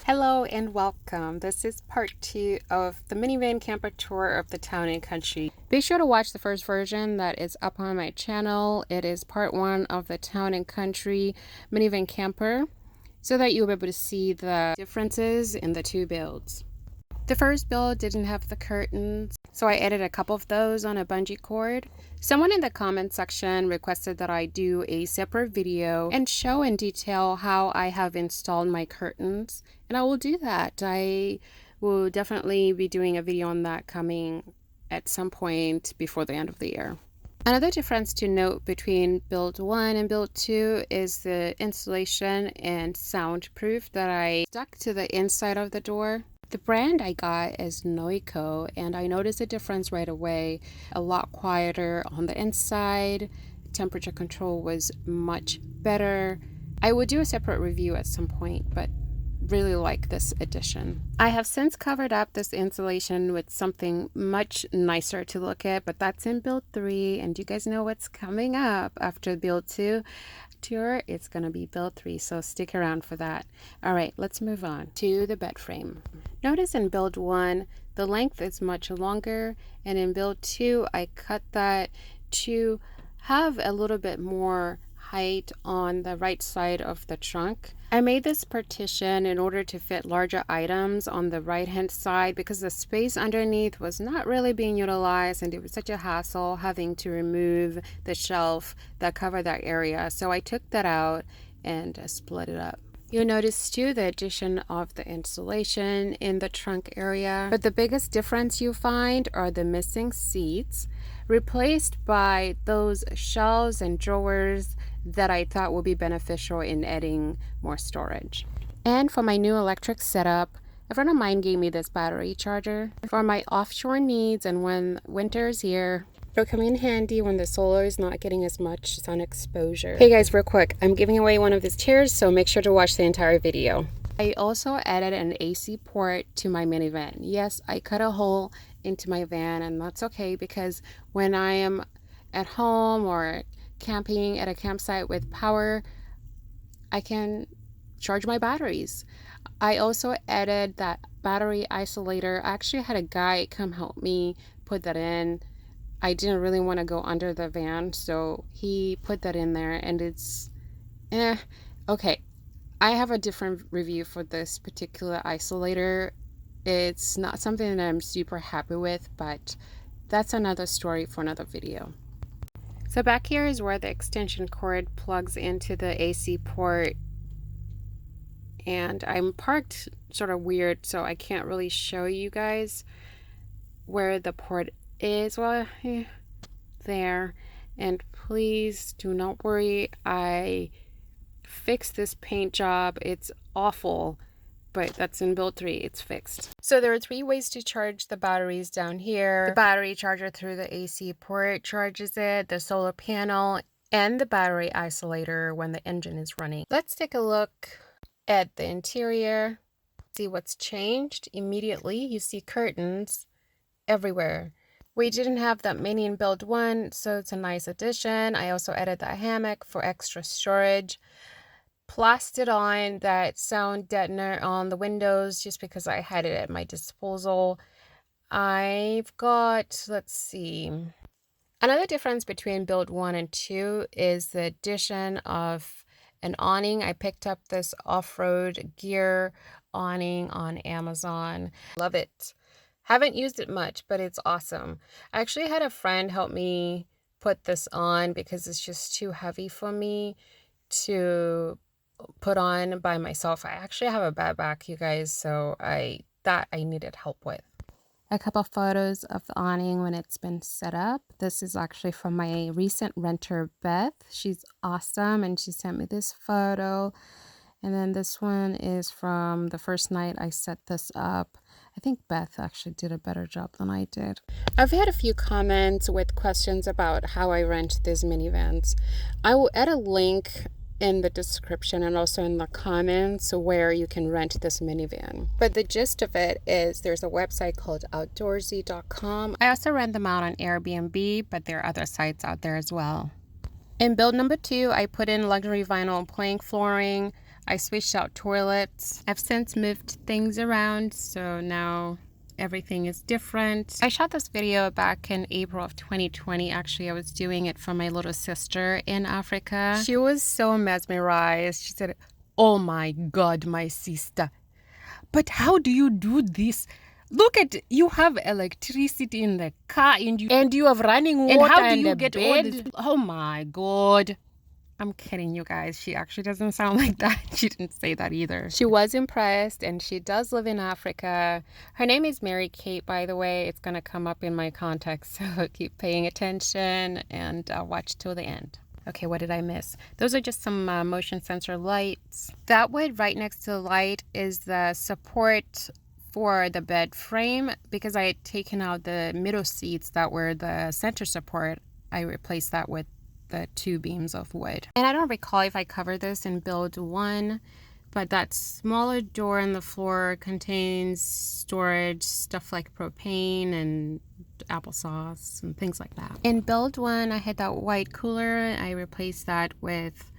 Hello and welcome. This is part 2 of the minivan camper tour of the town and country. Be sure to watch the first version that is up on my channel. It is part 1 of the town and country minivan camper so that you'll be able to see the differences in the two builds. The first build didn't have the curtains, so I added a couple of those on a bungee cord. Someone in the comment section requested that I do a separate video and show in detail how I have installed my curtains, and I will do that. I will definitely be doing a video on that coming at some point before the end of the year. Another difference to note between build 1 and build 2 is the insulation and soundproof that I stuck to the inside of the door. The brand I got is Noiko, and I noticed a difference right away. A lot quieter on the inside. Temperature control was much better. I will do a separate review at some point, but really like this addition. I have since covered up this insulation with something much nicer to look at, but that's in build 3, and you guys know what's coming up after build 2 tour. It's gonna be build 3, so stick around for that. All right, let's move on to the bed frame. Notice in build 1 the length is much longer, and in build 2 I cut that to have a little bit more height on the right side of the trunk. I made this partition in order to fit larger items on the right hand side because the space underneath was not really being utilized, and it was such a hassle having to remove the shelf that covered that area. So I took that out and split it up. You'll notice too the addition of the insulation in the trunk area, but the biggest difference you find are the missing seats, replaced by those shelves and drawers that I thought would be beneficial in adding more storage. And for my new electric setup, a friend of mine gave me this battery charger for my offshore needs, and when winter is here, it'll come in handy when the solar is not getting as much sun exposure. Hey guys, real quick, I'm giving away one of these chairs, so make sure to watch the entire video. I also added an AC port to my minivan. Yes, I cut a hole into my van, and that's okay because when I am at home or camping at a campsite with power, I can charge my batteries. I also added that battery isolator. I actually had a guy come help me put that in. I didn't really want to go under the van, so he put that in there, and it's okay. I have a different review for this particular isolator. It's not something that I'm super happy with, but that's another story for another video. So back here is where the extension cord plugs into the AC port, and I'm parked sort of weird, so I can't really show you guys where the port is. Well, there. And please do not worry, I fixed this paint job. It's awful, but that's in build 3. It's fixed. So there are 3 ways to charge the batteries down here. The battery charger through the AC port charges it, the solar panel, and the battery isolator when the engine is running. Let's take a look at the interior. See what's changed. Immediately you see curtains everywhere. We didn't have that many in build 1, so it's a nice addition. I also added that hammock for extra storage. Plastered on that sound deadener on the windows just because I had it at my disposal. I've got, let's see, another difference between build 1 and 2 is the addition of an awning. I picked up this off-road gear awning on Amazon. Love it. Haven't used it much, but it's awesome. I actually had a friend help me put this on because it's just too heavy for me to put on by myself. I actually have a bad back, you guys, so I needed help with. A couple of photos of the awning when it's been set up. This is actually from my recent renter, Beth. She's awesome, and she sent me this photo. And then this one is from the first night I set this up. I think Beth actually did a better job than I did. I've had a few comments with questions about how I rent these minivans. I will add a link in the description and also in the comments where you can rent this minivan. But the gist of it is there's a website called outdoorsy.com. I also rent them out on Airbnb, but there are other sites out there as well. In build number 2, I put in luxury vinyl plank flooring. I switched out toilets. I've since moved things around, so now everything is different. I shot this video back in April of 2020. Actually, I was doing it for my little sister in Africa. She was so mesmerized. She said, "Oh my God, my sister. But how do you do this? Look at, you have electricity in the car and you have running water, and how do you get all this? Oh my God." I'm kidding, you guys. She actually doesn't sound like that. She didn't say that either. She was impressed, and she does live in Africa. Her name is Mary Kate, by the way. It's going to come up in my context, so keep paying attention and watch till the end. Okay, what did I miss? Those are just some motion sensor lights. That wood right next to the light is the support for the bed frame. Because I had taken out the middle seats that were the center support, I replaced that with the 2 beams of wood. And I don't recall if I covered this in build 1, but that smaller door in the floor contains storage, stuff like propane and applesauce and things like that. In build 1, I had that white cooler. I replaced that with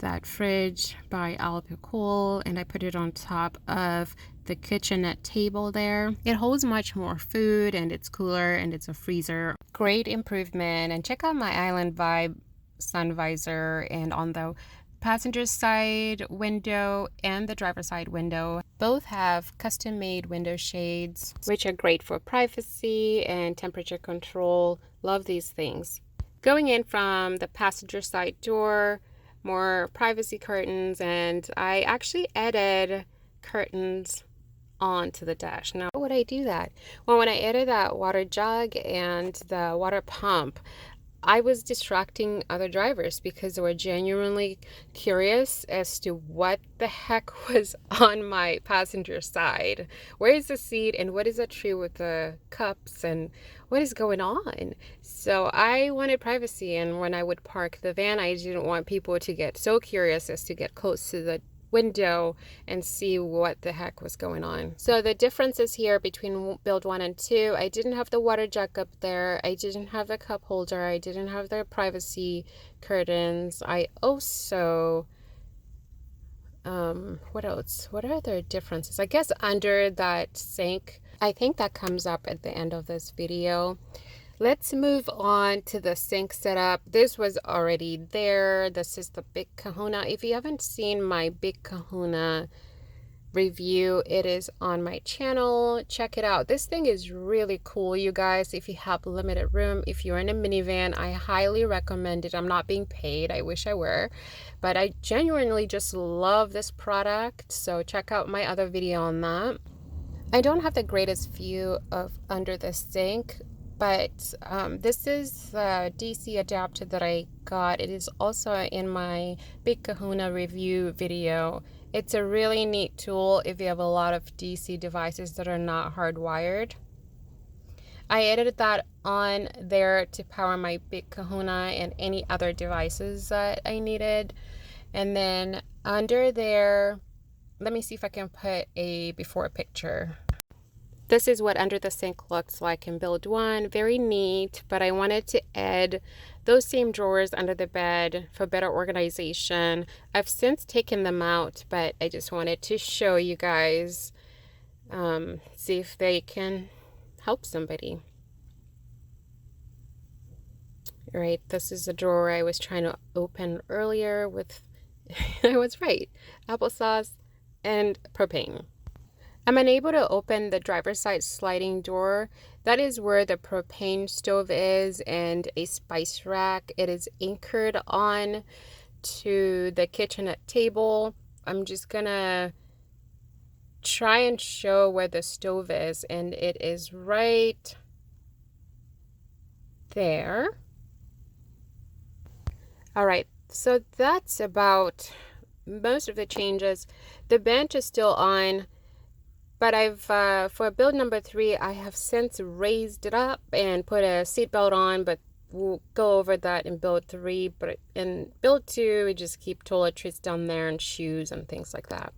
that fridge by Alpicool, and I put it on top of the kitchenette table there. It holds much more food, and it's cooler, and it's a freezer. Great improvement. And check out my Island Vibe sun visor, and on the passenger side window and the driver side window both have custom made window shades, which are great for privacy and temperature control. Love these things. Going in from the passenger side door, more privacy curtains, and I actually added curtains onto the dash. Now, how would I do that? Well, when I added that water jug and the water pump, I was distracting other drivers because they were genuinely curious as to what the heck was on my passenger side. Where is the seat, and what is that tree with the cups, and what is going on? So I wanted privacy, and when I would park the van, I didn't want people to get so curious as to get close to the window and see what the heck was going on. So the differences here between build 1 and 2, I didn't have the water jug up there, I didn't have the cup holder, I didn't have the privacy curtains. I also what else? What are the differences? I guess under that sink, I think that comes up at the end of this video. Let's move on to the sink setup. This was already there. This is the Big Kahuna. If you haven't seen my Big Kahuna review, it is on my channel. Check it out. This thing is really cool, you guys. If you have limited room, if you're in a minivan, I highly recommend it. I'm not being paid. I wish I were, but I genuinely just love this product. So check out my other video on that. I don't have the greatest view of under the sink, but this is the DC adapter that I got. It is also in my Big Kahuna review video. It's a really neat tool if you have a lot of DC devices that are not hardwired. I added that on there to power my Big Kahuna and any other devices that I needed. And then under there, let me see if I can put a before picture. This is what under the sink looks like in build 1. Very neat, but I wanted to add those same drawers under the bed for better organization. I've since taken them out, but I just wanted to show you guys, see if they can help somebody. All right, this is the drawer I was trying to open earlier with, I was right, applesauce and propane. I'm unable to open the driver's side sliding door. That is where the propane stove is and a spice rack. It is anchored on to the kitchenette table. I'm just gonna try and show where the stove is, and it is right there. All right, so that's about most of the changes. The bench is still on. But I've, for build number 3, I have since raised it up and put a seatbelt on, but we'll go over that in build 3. But in build 2, we just keep toiletries down there and shoes and things like that.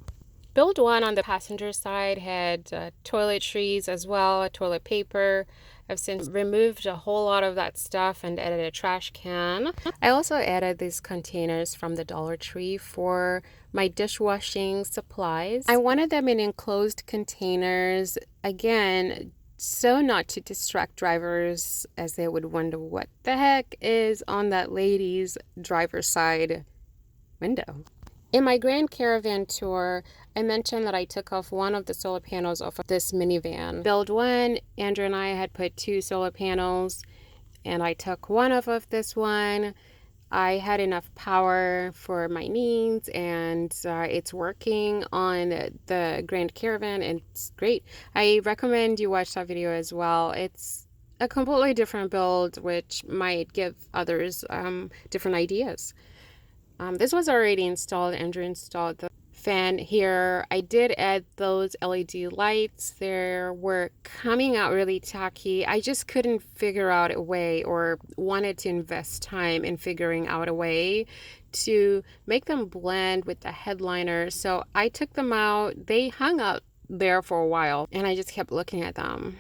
Build 1 on the passenger side had toiletries as well, toilet paper. I've since removed a whole lot of that stuff and added a trash can. I also added these containers from the Dollar Tree for my dishwashing supplies. I wanted them in enclosed containers, again, so not to distract drivers, as they would wonder what the heck is on that lady's driver's side window. In my Grand Caravan tour, I mentioned that I took off one of the solar panels off of this minivan. Build one, Andrew and I had put 2 solar panels, and I took one off of this one. I had enough power for my needs, and it's working on the Grand Caravan, and it's great. I recommend you watch that video as well. It's a completely different build, which might give others different ideas. This was already installed. Andrew installed the fan here. I did add those LED lights. They were coming out really tacky. I just couldn't figure out a way, or wanted to invest time in figuring out a way to make them blend with the headliner. So I took them out. They hung out there for a while, and I just kept looking at them.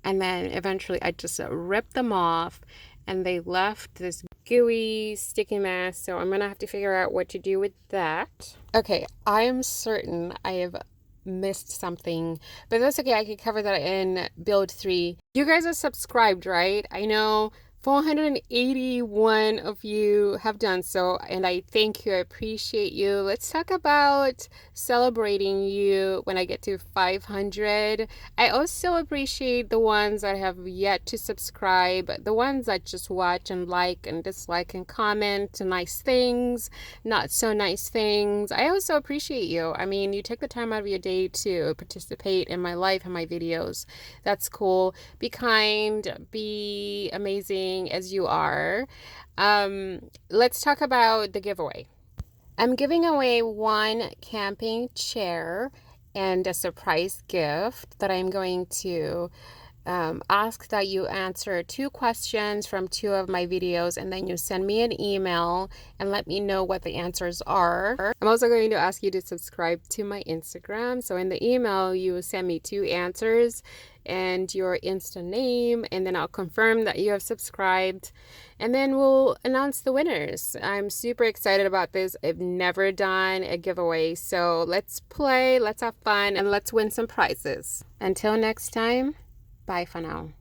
And then eventually I just ripped them off, and they left this gooey, sticky mess. So I'm gonna have to figure out what to do with that. Okay, I am certain I have missed something, but that's okay. I could cover that in build 3. You guys are subscribed, right? I know 481 of you have done so, and I thank you. I appreciate you. Let's talk about celebrating you when I get to 500. I also appreciate the ones that have yet to subscribe, the ones that just watch and like and dislike and comment nice things, not so nice things. I also appreciate you. I mean, you take the time out of your day to participate in my life and my videos. That's cool. Be kind, be amazing as you are. Let's talk about the giveaway. I'm giving away 1 camping chair and a surprise gift that I'm going to ask that you answer 2 questions from 2 of my videos, and then you send me an email and let me know what the answers are. I'm also going to ask you to subscribe to my Instagram. So in the email, you send me 2 answers and your Insta name, and then I'll confirm that you have subscribed, and then we'll announce the winners. I'm super excited about this. I've never done a giveaway, so let's play, let's have fun, and let's win some prizes. Until next time, bye for now.